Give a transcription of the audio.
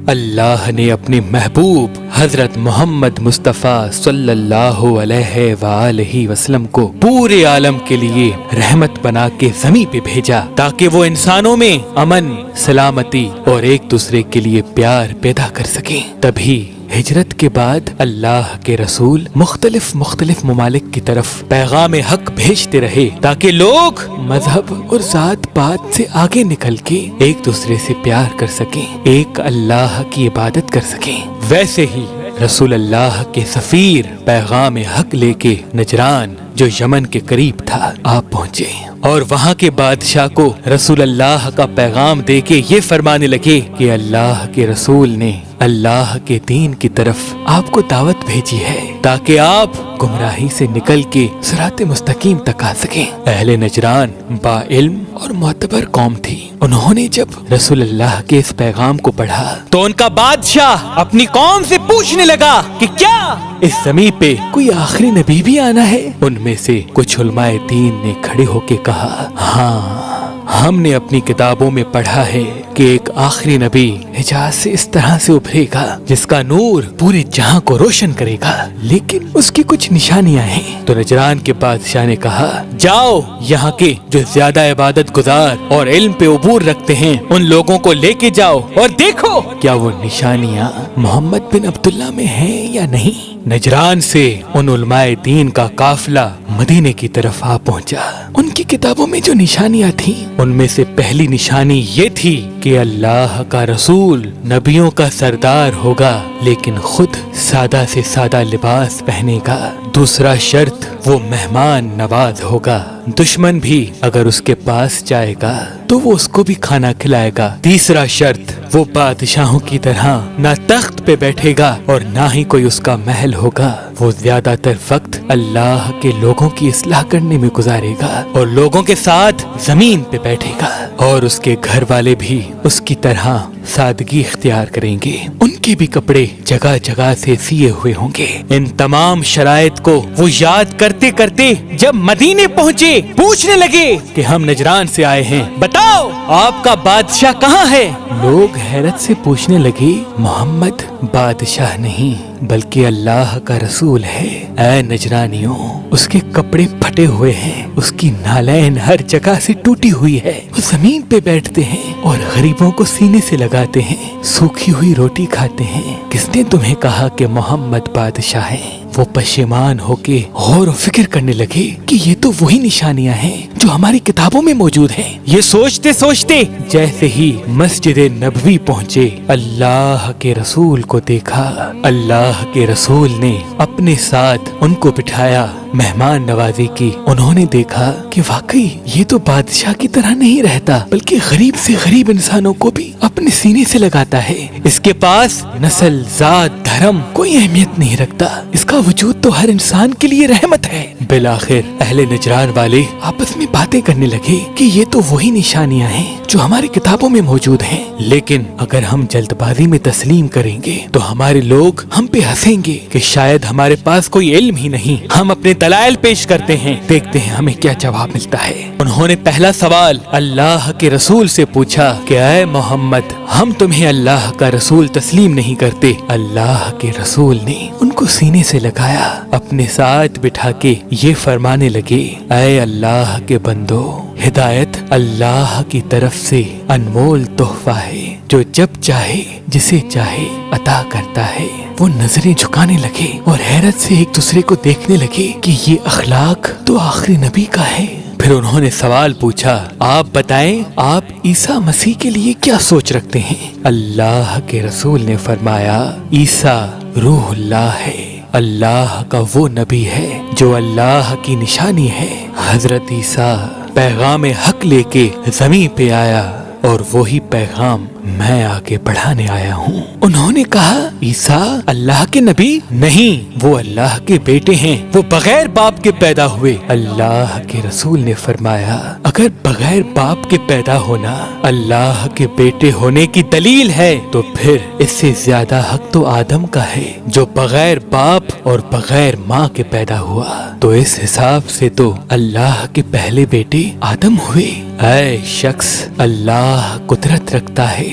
اللہ نے اپنے محبوب حضرت محمد مصطفیٰ صلی اللہ علیہ وآلہ وسلم کو پورے عالم کے لیے رحمت بنا کے زمین پہ بھیجا تاکہ وہ انسانوں میں امن، سلامتی اور ایک دوسرے کے لیے پیار پیدا کر سکیں۔ تبھی ہجرت کے بعد اللہ کے رسول مختلف ممالک کی طرف پیغام حق بھیجتے رہے تاکہ لوگ مذہب اور ذات پات سے آگے نکل کے ایک دوسرے سے پیار کر سکیں، ایک اللہ کی عبادت کر سکیں۔ ویسے ہی رسول اللہ کے سفیر پیغام حق لے کے نجران جو یمن کے قریب تھا آپ پہنچے اور وہاں کے بادشاہ کو رسول اللہ کا پیغام دے کے یہ فرمانے لگے کہ اللہ کے رسول نے اللہ کے دین کی طرف آپ کو دعوت بھیجی ہے تاکہ آپ گمراہی سے نکل کے صراط مستقیم تک آ سکیں۔ اہل نجران با علم اور معتبر قوم تھی۔ انہوں نے جب رسول اللہ کے اس پیغام کو پڑھا تو ان کا بادشاہ اپنی قوم سے پوچھنے لگا کہ کیا اس زمین پہ کوئی آخری نبی بھی آنا ہے؟ ان میں سے کچھ علماء دین نے کھڑے ہو کے کہا، ہاں ہم نے اپنی کتابوں میں پڑھا ہے کہ ایک آخری نبی حجاز سے اس طرح سے ابھرے گا جس کا نور پورے جہاں کو روشن کرے گا، لیکن اس کی کچھ نشانیاں ہیں۔ تو نجران کے بادشاہ نے کہا، جاؤ یہاں کے جو زیادہ عبادت گزار اور علم پہ عبور رکھتے ہیں ان لوگوں کو لے کے جاؤ اور دیکھو کیا وہ نشانیاں محمد بن عبداللہ میں ہیں یا نہیں۔ نجران سے ان علماء دین کا قافلہ مدینے کی طرف آ پہنچا۔ ان کی کتابوں میں جو نشانیاں تھیں ان میں سے پہلی نشانی یہ تھی کہ اللہ کا رسول نبیوں کا سردار ہوگا لیکن خود سادہ سے سادہ لباس پہنے گا۔ دوسرا شرط وہ مہمان نواز ہوگا، دشمن بھی اگر اس کے پاس جائے گا تو وہ اس کو بھی کھانا کھلائے گا۔ تیسرا شرط وہ بادشاہوں کی طرح نہ تخت پہ بیٹھے گا اور نہ ہی کوئی اس کا محل ہوگا، وہ زیادہ تر وقت اللہ کے لوگوں کی اصلاح کرنے میں گزارے گا اور لوگوں کے ساتھ زمین پہ بیٹھے گا، اور اس کے گھر والے بھی اس کی طرح سادگی اختیار کریں گے، ان کے بھی کپڑے جگہ جگہ سے سیے ہوئے ہوں گے۔ ان تمام شرائط کو وہ یاد کرتے کرتے جب مدینے پہنچے پوچھنے لگے کہ ہم نجران سے آئے ہیں، بتاؤ آپ کا بادشاہ کہاں ہے؟ لوگ حیرت سے پوچھنے لگے، محمد بادشاہ نہیں بلکہ اللہ کا رسول ہے۔ اے نجرانیوں، اس کے کپڑے پھٹے ہوئے ہیں، اس کی نالین ہر جگہ سے ٹوٹی ہوئی ہے، وہ زمین پہ بیٹھتے ہیں اور غریبوں کو سینے سے لگاتے ہیں، سوکھی ہوئی روٹی کھاتے ہیں۔ کس نے تمہیں کہا کہ محمد بادشاہ ہیں؟ وہ پشیمان ہو کے غور و فکر کرنے لگے کہ یہ تو وہی نشانیاں ہیں جو ہماری کتابوں میں موجود ہیں۔ یہ سوچتے سوچتے جیسے ہی مسجد نبوی پہنچے اللہ کے رسول کو دیکھا۔ اللہ کے رسول نے اپنے ساتھ ان کو بٹھایا، مہمان نوازی کی۔ انہوں نے دیکھا کہ واقعی یہ تو بادشاہ کی طرح نہیں رہتا بلکہ غریب سے غریب انسانوں کو بھی اپنے سینے سے لگاتا ہے۔ اس کے پاس نسل، ذات، دھرم کوئی اہمیت نہیں رکھتا، اس کا وجود تو ہر انسان کے لیے رحمت ہے۔ بالآخر اہل نجران والے آپس میں باتیں کرنے لگے کہ یہ تو وہی نشانیاں ہیں جو ہماری کتابوں میں موجود ہیں، لیکن اگر ہم جلد بازی میں تسلیم کریں گے تو ہمارے لوگ ہم پہ ہنسیں گے کہ شاید ہمارے پاس کوئی علم ہی نہیں۔ ہم اپنے دلائل پیش کرتے ہیں، دیکھتے ہیں ہمیں کیا جواب ملتا ہے۔ انہوں نے پہلا سوال اللہ کے رسول سے پوچھا کہ اے محمد، ہم تمہیں اللہ کا رسول تسلیم نہیں کرتے۔ اللہ کے رسول نے ان کو سینے سے لگایا، اپنے ساتھ بٹھا کے یہ فرمانے لگے، اے اللہ کے بندو، ہدایت اللہ کی طرف سے انمول تحفہ ہے جو جب چاہے جسے چاہے عطا کرتا ہے۔ وہ نظریں جھکانے لگے اور حیرت سے ایک دوسرے کو دیکھنے لگے کہ یہ اخلاق تو آخری نبی کا ہے۔ پھر انہوں نے سوال پوچھا، آپ بتائیں آپ عیسیٰ مسیح کے لیے کیا سوچ رکھتے ہیں؟ اللہ کے رسول نے فرمایا، عیسیٰ روح اللہ ہے، اللہ کا وہ نبی ہے جو اللہ کی نشانی ہے۔ حضرت عیسیٰ پیغام حق لے کے زمین پہ آیا اور وہی پیغام میں آگے بڑھانے آیا ہوں۔ انہوں نے کہا، عیسیٰ اللہ کے نبی نہیں، وہ اللہ کے بیٹے ہیں، وہ بغیر باپ کے پیدا ہوئے۔ اللہ کے رسول نے فرمایا، اگر بغیر باپ کے پیدا ہونا اللہ کے بیٹے ہونے کی دلیل ہے تو پھر اس سے زیادہ حق تو آدم کا ہے جو بغیر باپ اور بغیر ماں کے پیدا ہوا، تو اس حساب سے تو اللہ کے پہلے بیٹے آدم ہوئے۔ اے شخص، اللہ قدرت رکھتا ہے